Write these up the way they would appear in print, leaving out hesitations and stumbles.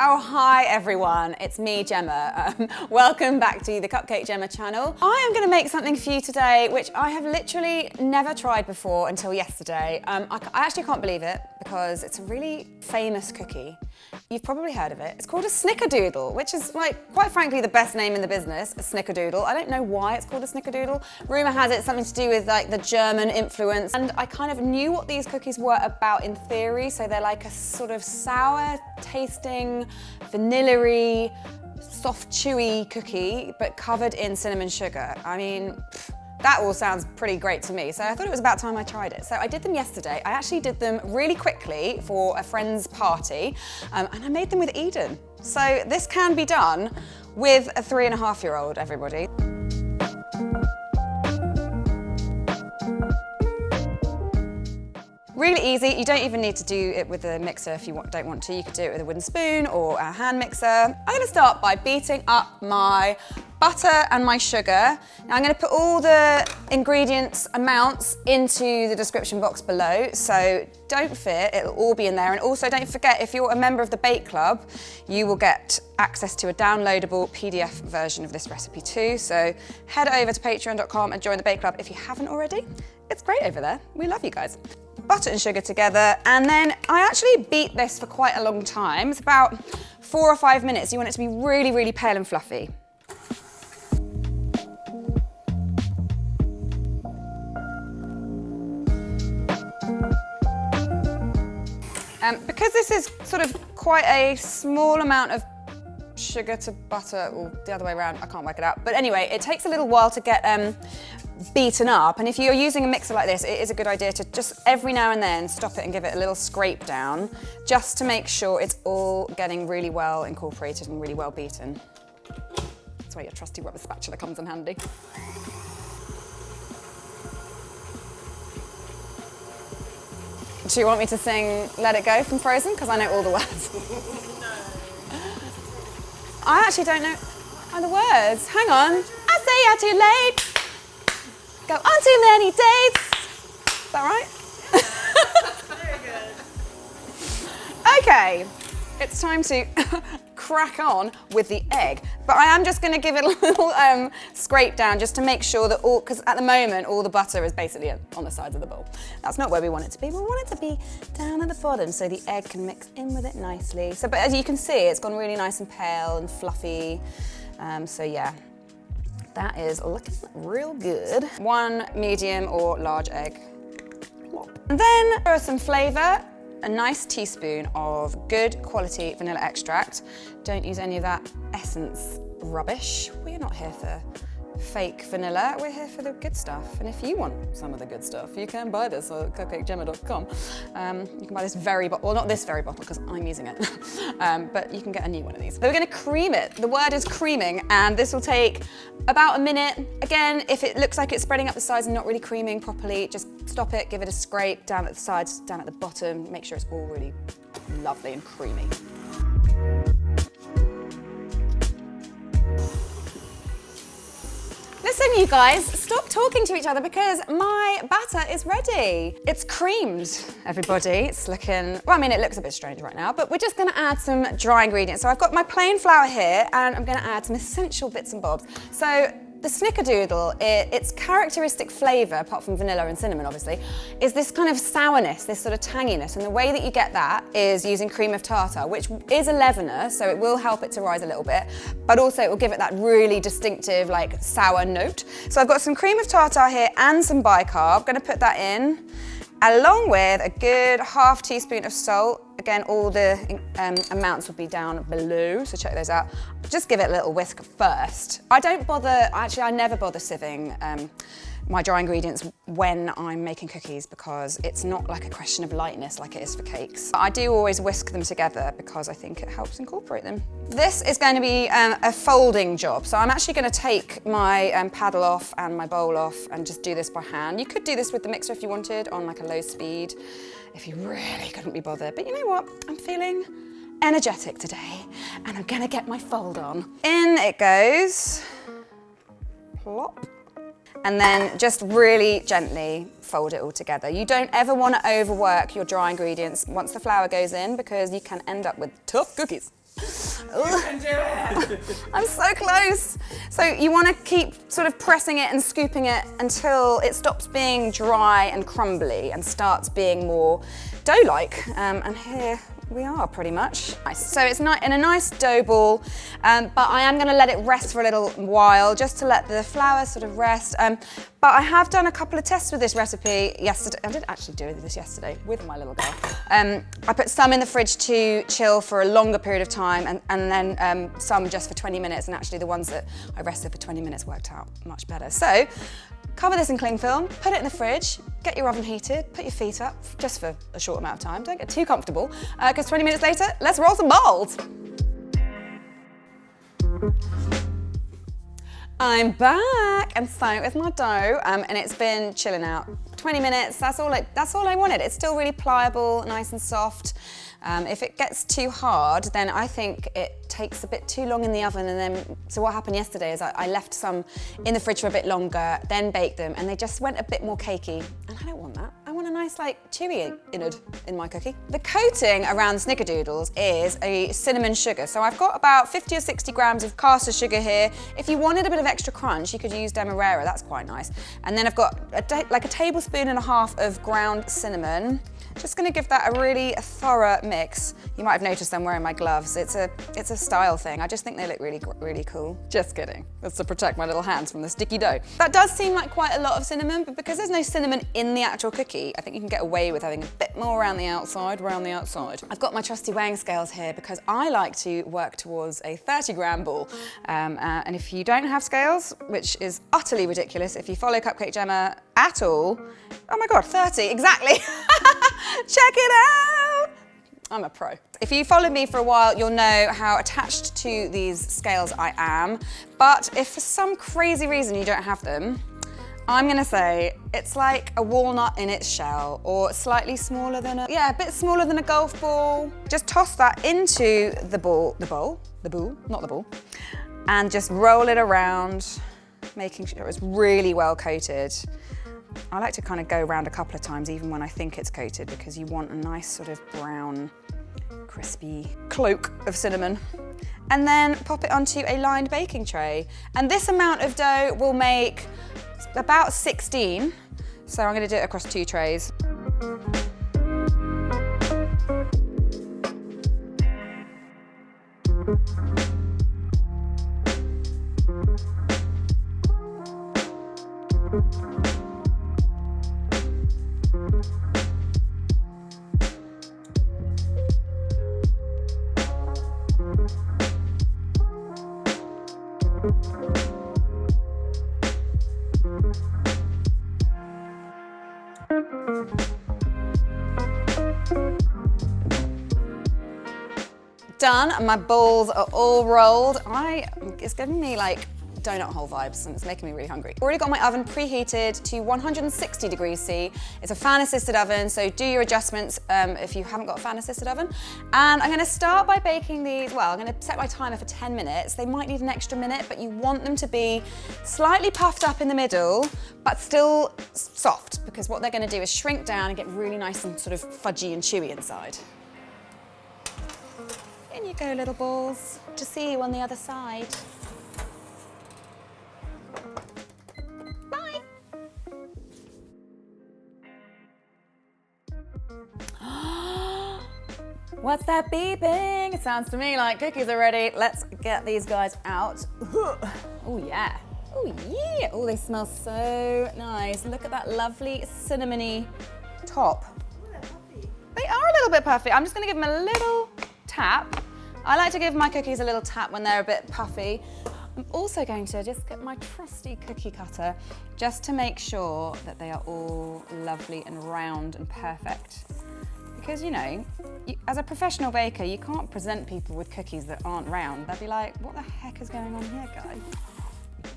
Oh, hi everyone, it's me, Gemma. Welcome back to the Cupcake Jemma channel. I am gonna make something for you today, which I have literally never tried before until yesterday. I actually can't believe it because it's a really famous cookie. You've probably heard of it. It's called a Snickerdoodle, which is like, quite frankly, the best name in the business, a Snickerdoodle. I don't know why it's called a Snickerdoodle. Rumor has it something to do with like the German influence. And I kind of knew what these cookies were about in theory. So they're like a sort of sour tasting, vanilla-y, soft, chewy cookie, but covered in cinnamon sugar. I mean, that all sounds pretty great to me, so I thought it was about time I tried it. So I did them yesterday. I actually did them really quickly for a friend's party, and I made them with Eden. So this can be done with a 3.5-year-old, everybody. Really easy, you don't even need to do it with a mixer if you don't want to. You could do it with a wooden spoon or a hand mixer. I'm gonna start by beating up my butter and my sugar. Now I'm gonna put all the ingredients amounts into the description box below, so don't fear, it'll all be in there. And also don't forget, if you're a member of the Bake Club, you will get access to a downloadable PDF version of this recipe too. So head over to patreon.com and join the Bake Club if you haven't already. It's great over there, we love you guys. Butter and sugar together, and then I actually beat this for quite a long time. It's about 4 or 5 minutes. You want it to be really, really pale and fluffy. Because this is sort of quite a small amount of sugar to butter, or the other way around, I can't work it out. But anyway, it takes a little while to get beaten up, and if you're using a mixer like this, it is a good idea to just every now and then stop it and give it a little scrape down, just to make sure it's all getting really well incorporated and really well beaten. That's where your trusty rubber spatula comes in handy. Do you want me to sing Let It Go from Frozen? Because I know all the words. No. I actually don't know the words. Hang on. I say you're too late. Go on too many dates. Is that right? Very good. Okay, it's time to crack on with the egg. But I am just going to give it a little scrape down just to make sure that because at the moment all the butter is basically on the sides of the bowl. That's not where we want it to be. We want it to be down at the bottom so the egg can mix in with it nicely. So, but as you can see, it's gone really nice and pale and fluffy. So yeah. That is looking real good. 1 medium or large egg. And then for some flavour, a nice teaspoon of good quality vanilla extract. Don't use any of that essence rubbish. We're not here for fake vanilla, we're here for the good stuff. And if you want some of the good stuff, you can buy this at CupcakeJemma.com. You can buy this very bottle, well not this very bottle because I'm using it, but you can get a new one of these. So we're gonna cream it. The word is creaming, and this will take about a minute. Again, if it looks like it's spreading up the sides and not really creaming properly, just stop it, give it a scrape down at the sides, down at the bottom, make sure it's all really lovely and creamy. Listen, you guys, stop talking to each other because my batter is ready. It's creamed, everybody. It's looking, well, I mean, it looks a bit strange right now, but we're just gonna add some dry ingredients. So I've got my plain flour here, and I'm gonna add some essential bits and bobs. So the Snickerdoodle, its characteristic flavour, apart from vanilla and cinnamon obviously, is this kind of sourness, this sort of tanginess, and the way that you get that is using Cream of Tartar, which is a leavener, so it will help it to rise a little bit, but also it will give it that really distinctive, like, sour note. So I've got some Cream of Tartar here and some Bicarb. I'm gonna put that in, along with a good ½ teaspoon of salt. Again, all the amounts will be down below, so check those out. Just give it a little whisk first. I don't bother, actually I never bother sieving my dry ingredients when I'm making cookies because it's not like a question of lightness like it is for cakes. I do always whisk them together because I think it helps incorporate them. This is going to be a folding job, so I'm actually going to take my paddle off and my bowl off and just do this by hand. You could do this with the mixer if you wanted on like a low speed, if you really couldn't be bothered. But you know what? I'm feeling energetic today and I'm going to get my fold on. In it goes. Plop. And then just really gently fold it all together. You don't ever want to overwork your dry ingredients once the flour goes in because you can end up with tough cookies. You can do it! I'm so close. So you want to keep sort of pressing it and scooping it until it stops being dry and crumbly and starts being more dough-like. And here we are pretty much. So it's not in a nice dough ball, but I am going to let it rest for a little while just to let the flour sort of rest. But I have done a couple of tests with this recipe yesterday. I did actually do this yesterday with my little girl. I put some in the fridge to chill for a longer period of time and then some just for 20 minutes, and actually the ones that I rested for 20 minutes worked out much better. So cover this in cling film, put it in the fridge, get your oven heated, put your feet up just for a short amount of time. Don't get too comfortable, because 20 minutes later, let's roll some balls. I'm back, and so is my dough, and it's been chilling out. 20 minutes, that's all I wanted. It's still really pliable, nice and soft. If it gets too hard, then I think it takes a bit too long in the oven, and then, so what happened yesterday is I left some in the fridge for a bit longer, then baked them, and they just went a bit more cakey, and I don't want that. I want a nice, like, chewy innard in my cookie. The coating around Snickerdoodles is a cinnamon sugar, so I've got about 50 or 60 grams of caster sugar here. If you wanted a bit of extra crunch, you could use Demerara, that's quite nice. And then I've got like a tablespoon and a half of ground cinnamon. Just gonna give that a really thorough mix. You might have noticed I'm wearing my gloves. It's a style thing. I just think they look really cool. Just kidding. That's to protect my little hands from the sticky dough. That does seem like quite a lot of cinnamon, but because there's no cinnamon in the actual cookie, I think you can get away with having a bit more around the outside, I've got my trusty weighing scales here because I like to work towards a 30-gram ball. And if you don't have scales, which is utterly ridiculous, if you follow Cupcake Jemma at all, oh my God, 30, exactly. Check it out! I'm a pro. If you followed me for a while, you'll know how attached to these scales I am. But if for some crazy reason you don't have them, I'm gonna say it's like a walnut in its shell, or slightly smaller than a bit smaller than a golf ball. Just toss that into the ball, not the ball, and just roll it around, making sure it's really well coated. I like to kind of go around a couple of times even when I think it's coated, because you want a nice sort of brown, crispy cloak of cinnamon. And then pop it onto a lined baking tray. And this amount of dough will make about 16. So I'm going to do it across 2 trays. Done, my balls are all rolled. It's giving me like donut hole vibes, and it's making me really hungry. Already got my oven preheated to 160 degrees C. It's a fan-assisted oven, so do your adjustments if you haven't got a fan-assisted oven. And I'm gonna start by baking these, well, I'm gonna set my timer for 10 minutes. They might need an extra minute, but you want them to be slightly puffed up in the middle, but still soft, because what they're gonna do is shrink down and get really nice and sort of fudgy and chewy inside. In you go, little balls. To see you on the other side. Bye. What's that beeping? It sounds to me like cookies are ready. Let's get these guys out. Oh yeah. Oh yeah. Oh, they smell so nice. Look at that lovely cinnamony top. They are a little bit puffy. I'm just gonna give them a little tap. I like to give my cookies a little tap when they're a bit puffy. I'm also going to just get my trusty cookie cutter just to make sure that they are all lovely and round and perfect. Because, you know, as a professional baker, you can't present people with cookies that aren't round. They'll be like, what the heck is going on here, guys?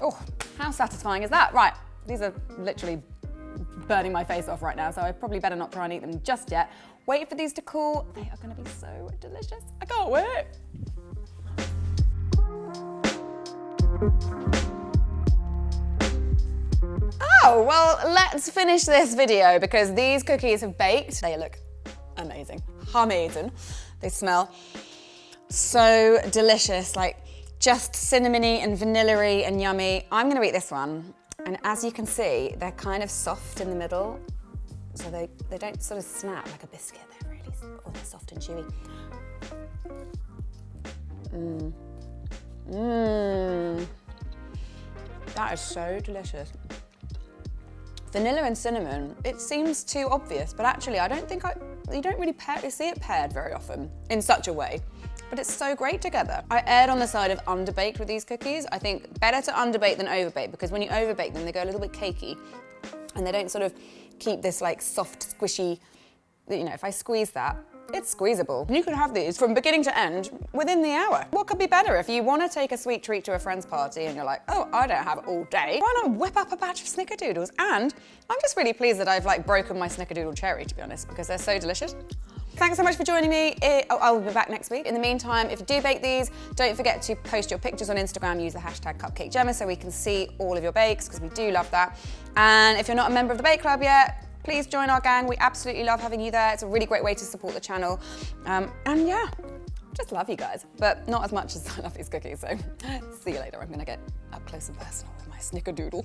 Oh, how satisfying is that? Right, these are literally burning my face off right now, so I probably better not try and eat them just yet. Wait for these to cool. They are gonna be so delicious. I can't wait. Oh, well, let's finish this video because these cookies have baked. They look amazing. Amazing. They smell So delicious, like just cinnamony and vanilla-y and yummy. I'm gonna eat this one. And as you can see, they're kind of soft in the middle. So they don't sort of snap like a biscuit. They're really, they're soft and chewy. That is so delicious. Vanilla and cinnamon, it seems too obvious, but actually I don't think you don't really see it paired very often in such a way. But it's so great together. I erred on the side of underbaked with these cookies. I think better to underbake than overbake, because when you overbake them, they go a little bit cakey and they don't sort of keep this like soft, squishy, you know, if I squeeze that, it's squeezable. You can have these from beginning to end within the hour. What could be better if you want to take a sweet treat to a friend's party and you're like, oh, I don't have it all day. Why not whip up a batch of Snickerdoodles? And I'm just really pleased that I've like broken my Snickerdoodle cherry, to be honest, because they're so delicious. Thanks so much for joining me. I'll be back next week. In the meantime, if you do bake these, don't forget to post your pictures on Instagram. Use the hashtag Cupcake Jemma so we can see all of your bakes, because we do love that. And if you're not a member of the Bake Club yet, please join our gang. We absolutely love having you there. It's a really great way to support the channel. And yeah, just love you guys, but not as much as I love these cookies. So see you later. I'm gonna get up close and personal with my Snickerdoodle.